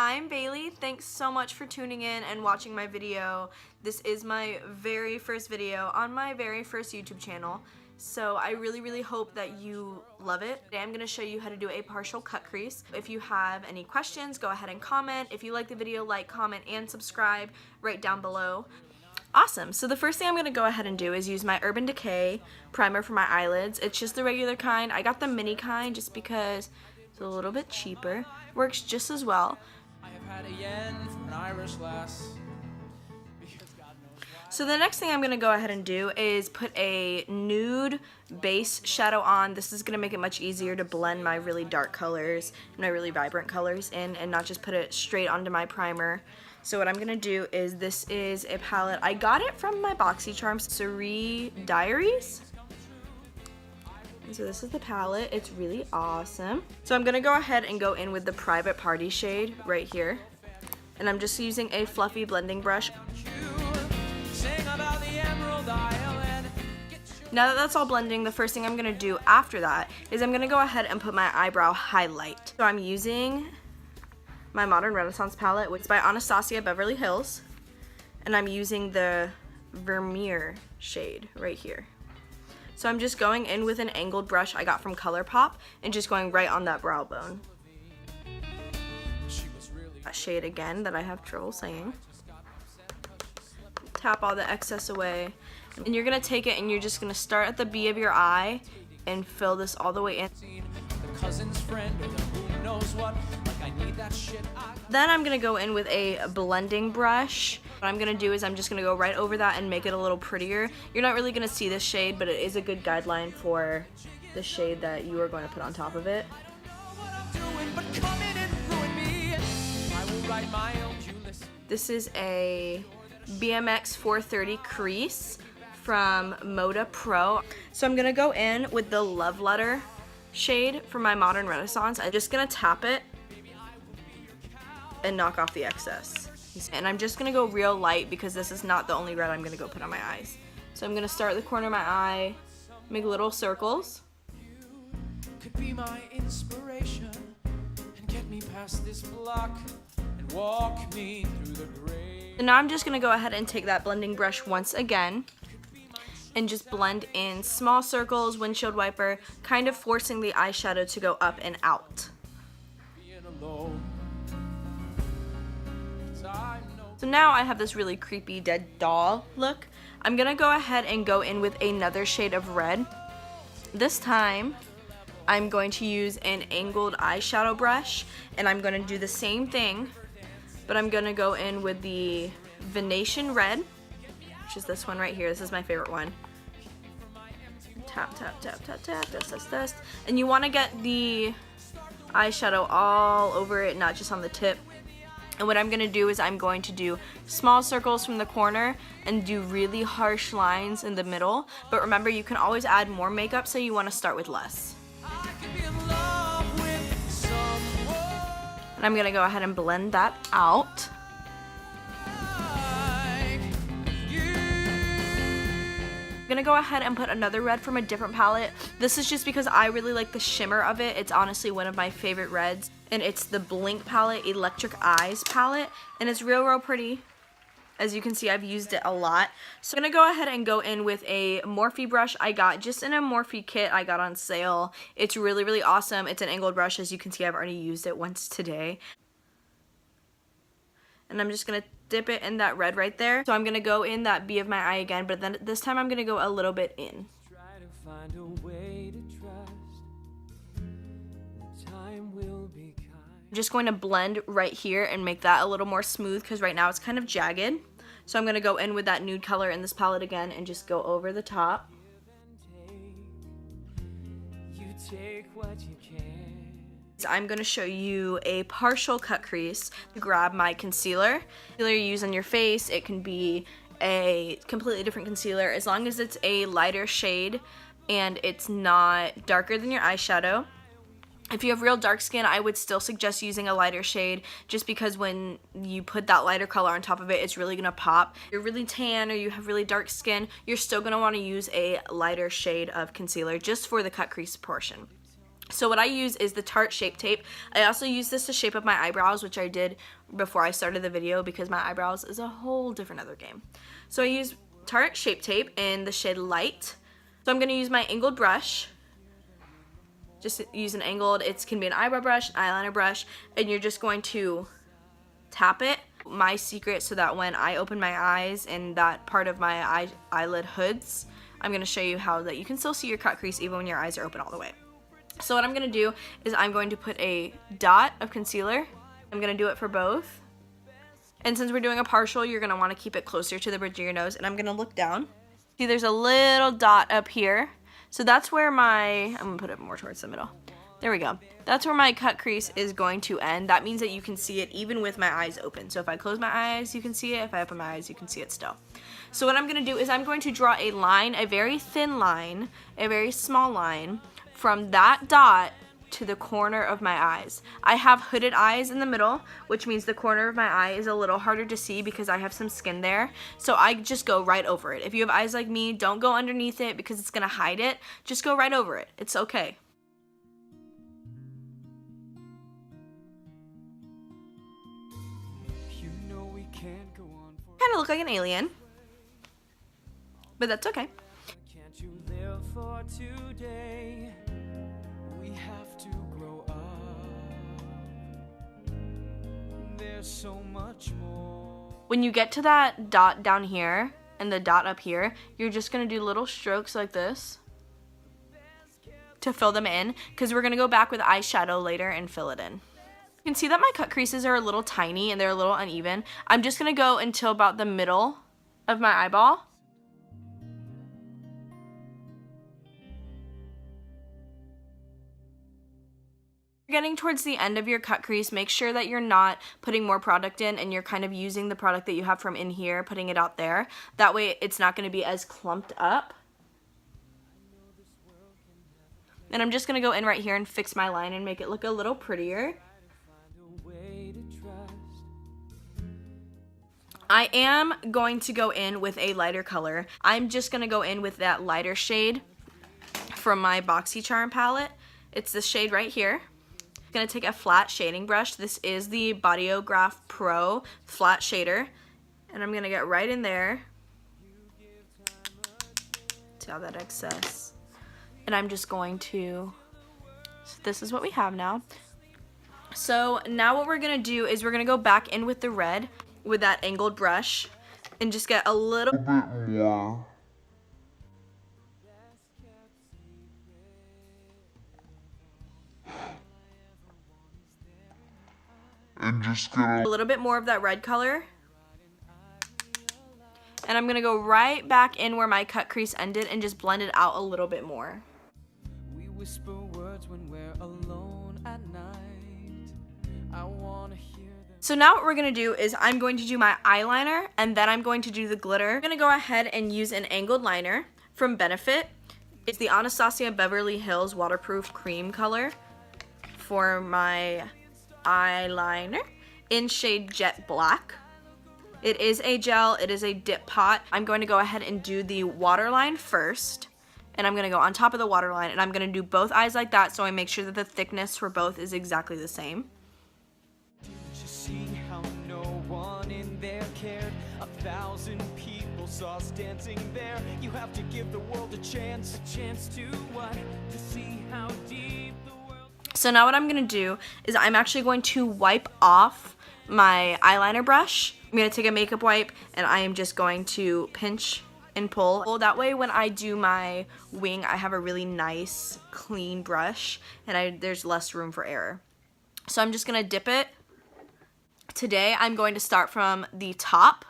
I'm Bailey. Thanks so much for tuning in and watching my video. This is my very first video on my very first YouTube channel, so I really hope that you love it. Today I'm going to show you how to do a partial cut crease. If you have any questions, go ahead and comment. If you like the video, like, comment, and subscribe right down below. Awesome. So the first thing I'm going to go ahead and do is use my Urban Decay primer for my eyelids. It's just the regular kind. I got the mini kind just because it's a little bit cheaper. Works just as well. So the next thing I'm going to go ahead and do is put a nude base shadow on. This is going to make it much easier to blend my really dark colors and my really vibrant colors in and not just put it straight onto my primer. So what I'm going to do is, this is a palette. I got it from my BoxyCharm Cerie Diaries. And so this is the palette. It's really awesome. So I'm going to go ahead and go in with the Private Party shade right here. And I'm just using a fluffy blending brush. Now that that's all blending, the first thing I'm going to do after that is I'm going to go ahead and put my eyebrow highlight. So I'm using my Modern Renaissance palette, which is by Anastasia Beverly Hills. And I'm using the Vermeer shade right here. So I'm just going in with an angled brush I got from ColourPop and just going right on that brow bone. That shade again that I have trouble saying. Tap all the excess away. And you're going to take it and you're just going to start at the B of your eye and fill this all the way in. Then I'm going to go in with a blending brush. What I'm going to do is I'm just going to go right over that and make it a little prettier. You're not really going to see this shade, but it is a good guideline for the shade that you are going to put on top of it. This is a BMX 430 Crease from Moda Pro. So I'm going to go in with the Love Letter shade from my Modern Renaissance. I'm just going to tap it and knock off the excess. And I'm just going to go real light because this is not the only red I'm going to go put on my eyes. So I'm going to start at the corner of my eye, make little circles. Could be my inspiration and get me past this block and walk me through the grave. And now I'm just going to go ahead and take that blending brush once again and just blend in small circles, windshield wiper, kind of forcing the eyeshadow to go up and out. So now I have this really creepy dead doll look. I'm gonna go ahead and go in with another shade of red. This time I'm going to use an angled eyeshadow brush and I'm gonna do the same thing, but I'm gonna go in with the Venetian Red, which is this one right here. This is my favorite one. Tap, tap, tap, tap, tap, dust. And you want to get the eyeshadow all over it, not just on the tip. And what I'm going to do is I'm going to do small circles from the corner and do really harsh lines in the middle. But remember, you can always add more makeup, so you want to start with less. And I'm going to go ahead and blend that out. I'm gonna go ahead and put another red from a different palette. This is just because I really like the shimmer of it. It's honestly one of my favorite reds, and it's the Blink palette, Electric Eyes palette, and it's real pretty. As you can see, I've used it a lot. So I'm gonna go ahead and go in with a Morphe brush I got just in a Morphe kit I got on sale. It's really awesome. It's an angled brush. As you can see, I've already used it once today. And I'm just going to dip it in that red right there. So I'm going to go in that B of my eye again, but then this time I'm going to go a little bit in. I'm just going to blend right here and make that a little more smooth because right now it's kind of jagged. So I'm going to go in with that nude color in this palette again and just go over the top. You take what you can. I'm going to show you a partial cut crease. Grab my concealer. Concealer you use on your face. It can be a completely different concealer as long as it's a lighter shade and it's not darker than your eyeshadow. If you have real dark skin, I would still suggest using a lighter shade just because when you put that lighter color on top of it, it's really going to pop. If you're really tan or you have really dark skin, you're still going to want to use a lighter shade of concealer just for the cut crease portion. So what I use is the Tarte Shape Tape. I also use this to shape up my eyebrows, which I did before I started the video because my eyebrows is a whole different other game. So I use Tarte Shape Tape in the shade Light. So I'm going to use my angled brush. Just use an angled, it can be an eyebrow brush, an eyeliner brush, and you're just going to tap it. My secret so that when I open my eyes and that part of my eyelid hoods, I'm going to show you how that you can still see your cut crease even when your eyes are open all the way. So what I'm going to do is I'm going to put a dot of concealer. I'm going to do it for both. And since we're doing a partial, you're going to want to keep it closer to the bridge of your nose. And I'm going to look down. See, there's a little dot up here. So that's where I'm going to put it more towards the middle. There we go. That's where my cut crease is going to end. That means that you can see it even with my eyes open. So if I close my eyes, you can see it. If I open my eyes, you can see it still. So what I'm going to do is I'm going to draw a line, a very thin line, a very small line, from that dot to the corner of my eyes. I have hooded eyes in the middle, which means the corner of my eye is a little harder to see because I have some skin there. So I just go right over it. If you have eyes like me, don't go underneath it because it's going to hide it. Just go right over it. It's okay. Kind of look like an alien, but that's okay. Can't you live for today? We have to grow up. There's so much more. When you get to that dot down here and the dot up here, you're just gonna do little strokes like this to fill them in, because we're gonna go back with eyeshadow later and fill it in. You can see that my cut creases are a little tiny and they're a little uneven. I'm just going to go until about the middle of my eyeball. Getting towards the end of your cut crease, make sure that you're not putting more product in and you're kind of using the product that you have from in here, putting it out there. That way it's not going to be as clumped up. And I'm just going to go in right here and fix my line and make it look a little prettier. I am going to go in with a lighter color. I'm just going to go in with that lighter shade from my BoxyCharm palette. It's this shade right here. I'm going to take a flat shading brush. This is the Bodyograph Pro flat shader. And I'm going to get right in there. See all that excess. And I'm just going to, so this is what we have now. So now what we're going to do is we're going to go back in with the red with that angled brush and just get a little bit more. And just get a little bit more of that red color. And I'm gonna go right back in where my cut crease ended and just blend it out a little bit more. We whisper words when we're alone at night. I wanna hear. So now what we're going to do is I'm going to do my eyeliner and then I'm going to do the glitter. I'm going to go ahead and use an angled liner from Benefit. It's the Anastasia Beverly Hills Waterproof Cream color for my eyeliner in shade Jet Black. It is a gel, it is a dip pot. I'm going to go ahead and do the waterline first. And I'm going to go on top of the waterline and I'm going to do both eyes like that so I make sure that the thickness for both is exactly the same. See how no one in there cared. 1,000 people saw us dancing there. You have to give the world a chance to what? To see how deep the world. So now what I'm going to do is I'm actually going to wipe off my eyeliner brush. I'm going to take a makeup wipe and I am just going to pinch and pull. Well, that way when I do my wing, I have a really nice clean brush and there's less room for error. So I'm just going to dip it. Today I'm going to start from the top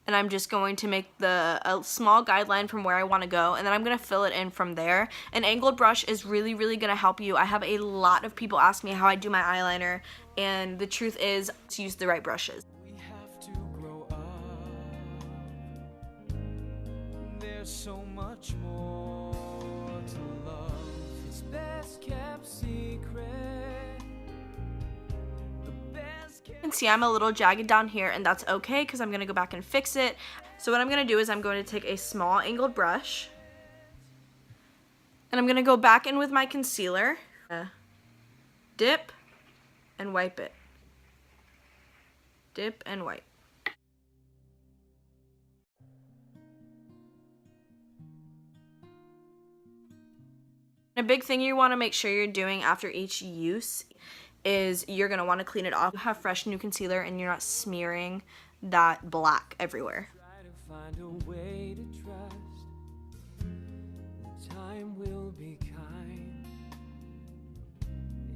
and I'm just going to make a small guideline from where I want to go, and then I'm going to fill it in from there. An angled brush is really going to help you. I have a lot of people ask me how I do my eyeliner, and the truth is to use the right brushes. We have to grow up. There's so much more to love. It's best kept secret. You can see I'm a little jagged down here, and that's okay because I'm going to go back and fix it. So what I'm going to do is I'm going to take a small angled brush and I'm going to go back in with my concealer. Dip and wipe it. Dip and wipe. A big thing you want to make sure you're doing after each use is you're going to want to clean it off. You have fresh new concealer and you're not smearing that black everywhere. Try to find a way to trust. The time will be kind.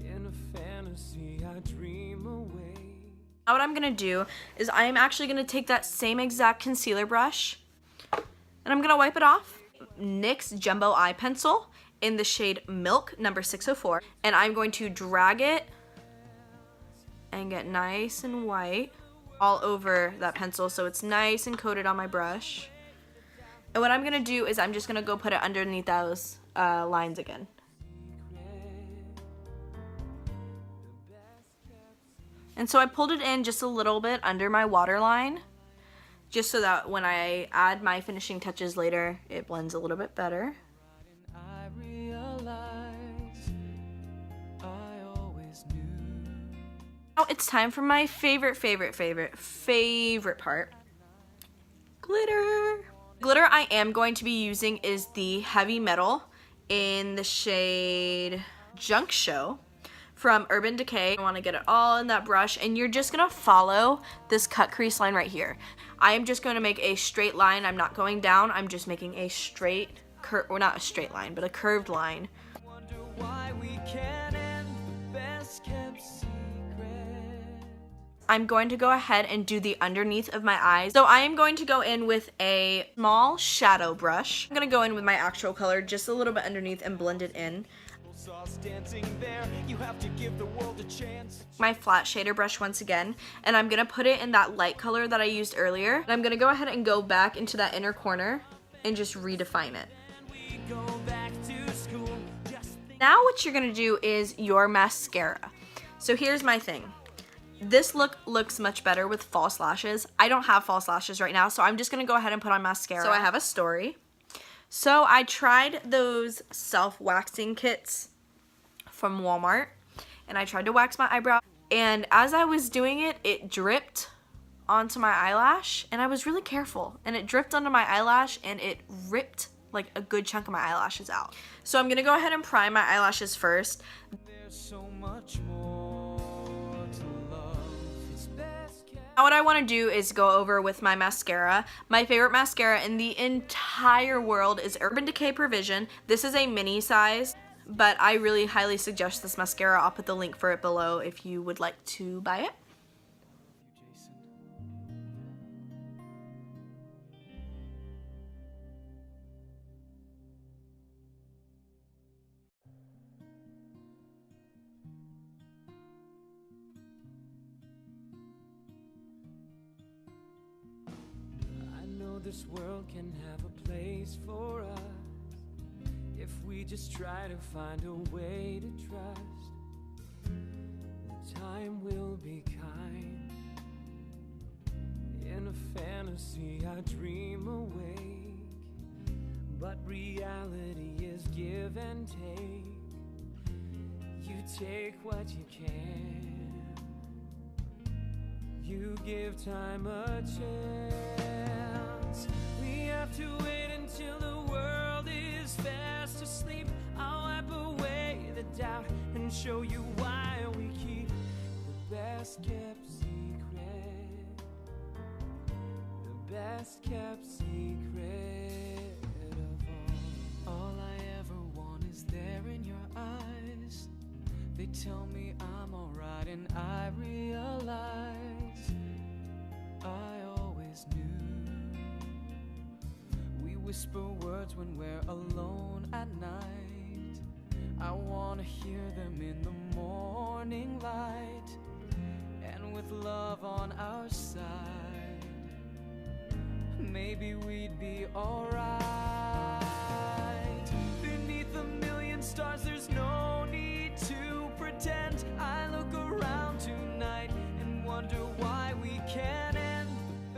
In a fantasy I dream away. Now what I'm going to do is I'm actually going to take that same exact concealer brush and I'm going to wipe it off. NYX Jumbo Eye Pencil in the shade Milk number 604, and I'm going to drag it and get nice and white all over that pencil so it's nice and coated on my brush. And what I'm gonna do is I'm just gonna go put it underneath those lines again. And so I pulled it in just a little bit under my waterline, just so that when I add my finishing touches later, it blends a little bit better. Now it's time for my favorite part. Glitter. Glitter I am going to be using is the Heavy Metal in the shade Junk Show from Urban Decay. I want to get it all in that brush, and you're just going to follow this cut crease line right here. I am just going to make a straight line. I'm not going down. I'm just making a straight, or not a straight line, but a curved line. Wonder why we can't end the best kept secret. I'm going to go ahead and do the underneath of my eyes. So I am going to go in with a small shadow brush. I'm going to go in with my actual color just a little bit underneath and blend it in. My flat shader brush once again, and I'm going to put it in that light color that I used earlier. And I'm going to go ahead and go back into that inner corner and just redefine it. Now what you're going to do is your mascara. So here's my thing. This look looks much better with false lashes. I don't have false lashes right now, so I'm just going to go ahead and put on mascara. So I have a story. So I tried those self-waxing kits from Walmart, and I tried to wax my eyebrow, and as I was doing it, it dripped onto my eyelash, and I was really careful, and it dripped onto my eyelash, and it ripped like a good chunk of my eyelashes out. So I'm going to go ahead and prime my eyelashes first. There's so much more. Now what I want to do is go over with my mascara. My favorite mascara in the entire world is Urban Decay Prevision. This is a mini size, but I really highly suggest this mascara. I'll put the link for it below if you would like to buy it. This world can have a place for us if we just try to find a way to trust. The time will be kind. In a fantasy I dream awake, but reality is give and take. You take what you can. You give time a chance. We have to wait until the world is fast asleep. I'll wipe away the doubt and show you why we keep the best kept secret. The best kept secret of all. All I ever want is there in your eyes. They tell me I'm alright, and I realize I always knew. Whisper words when we're alone at night. I wanna hear them in the morning light. And with love on our side, maybe we'd be alright. Beneath a million stars, there's no need to pretend. I look around tonight and wonder why we can't end.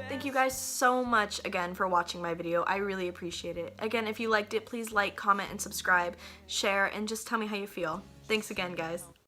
Thank you guys so much again for watching my video. I really appreciate it. Again, if you liked it, please like, comment, and subscribe, share, and just tell me how you feel. Thanks again, guys.